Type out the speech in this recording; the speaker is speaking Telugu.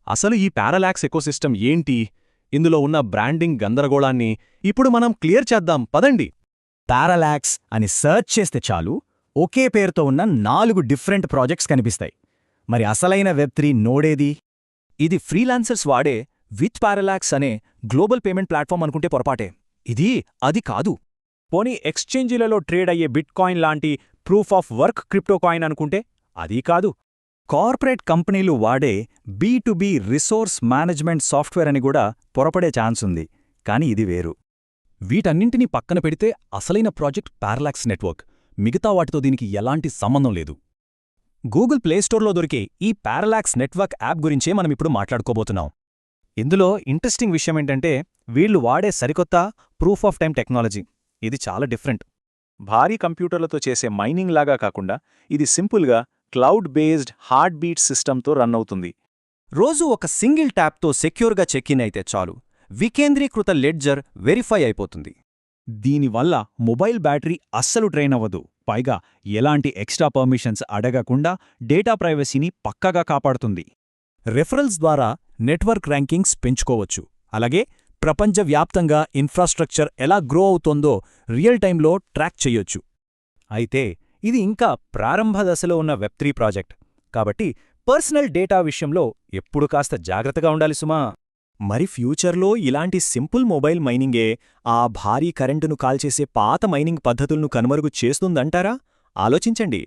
అసలు ఈ పారలాక్స్ ఎకోసిస్టమ్ ఏంటి, ఇందులో ఉన్న బ్రాండింగ్ గందరగోళాన్ని ఇప్పుడు మనం క్లియర్ చేద్దాం పదండి. పారలాక్స్ అని సర్చ్ చేస్తే చాలు ఒకే పేరుతో ఉన్న 4 డిఫరెంట్ ప్రాజెక్ట్స్ కనిపిస్తాయి. మరి అసలైన వెబ్3 నోడేది? ఇది ఫ్రీలాన్సర్స్ వాడే విత్ పారలాక్స్ అనే గ్లోబల్ పేమెంట్ ప్లాట్ఫామ్ అనుకుంటే పొరపాటే. ఇది అది కాదు. పోనీ ఎక్స్చేంజీలలో ట్రేడ్ అయ్యే బిట్కాయిన్ లాంటి ప్రూఫ్ ఆఫ్ వర్క్ క్రిప్టోకాయిన్ అనుకుంటే అదీ కాదు. కార్పొరేట్ కంపెనీలు వాడే బీ2బీ రిసోర్స్ మేనేజ్మెంట్ సాఫ్ట్వేర్ అని కూడా పొరపడే ఛాన్స్ ఉంది. కానీ ఇది వేరు. వీటన్నింటినీ పక్కన పెడితే అసలైన ప్రాజెక్ట్ పారలాక్స్ నెట్వర్క్. మిగతా వాటితో దీనికి ఎలాంటి సంబంధం లేదు. గూగుల్ ప్లేస్టోర్లో దొరికే ఈ పారలాక్స్ నెట్వర్క్ యాప్ గురించే మనమిప్పుడు మాట్లాడుకోబోతున్నాం. ఇందులో ఇంట్రెస్టింగ్ విషయమేంటంటే వీళ్లు వాడే సరికొత్త ప్రూఫ్ ఆఫ్ టైం టెక్నాలజీ. ఇది చాలా డిఫరెంట్. భారీ కంప్యూటర్లతో చేసే మైనింగ్ లాగా కాకుండా ఇది సింపుల్గా క్లౌడ్ బేస్డ్ హార్ట్ బీట్ సిస్టమ్తో రన్ అవుతుంది. రోజు ఒక సింగిల్ ట్యాప్తో సెక్యూర్గా చెక్-ఇన్ అయితే చాలు వికేంద్రీకృత లెడ్జర్ వెరిఫై అయిపోతుంది. దీనివల్ల మొబైల్ బ్యాటరీ అస్సలు డ్రైన్ అవ్వదు. పైగా ఎలాంటి ఎక్స్ట్రా పర్మిషన్స్ అడగకుండా డేటా ప్రైవసీని పక్కాగా కాపాడుతుంది. రెఫరల్స్ ద్వారా నెట్వర్క్ ర్యాంకింగ్స్ పెంచుకోవచ్చు. అలాగే ప్రపంచవ్యాప్తంగా ఇన్ఫ్రాస్ట్రక్చర్ ఎలా గ్రో అవుతోందో రియల్ టైంలో ట్రాక్ చెయ్యొచ్చు. అయితే ఇది ఇంకా ప్రారంభ దశలో ఉన్న వెబ్3 ప్రాజెక్ట్ కాబట్టి పర్సనల్ డేటా విషయంలో ఎప్పుడు కాస్త జాగ్రత్తగా ఉండాలి సుమా. మరి ఫ్యూచర్లో ఇలాంటి సింపుల్ మొబైల్ మైనింగే ఆ భారీ కరెంటును కాల్చేసే పాత మైనింగ్ పద్ధతులను కనుమరుగు చేస్తుందంటారా? ఆలోచించండి.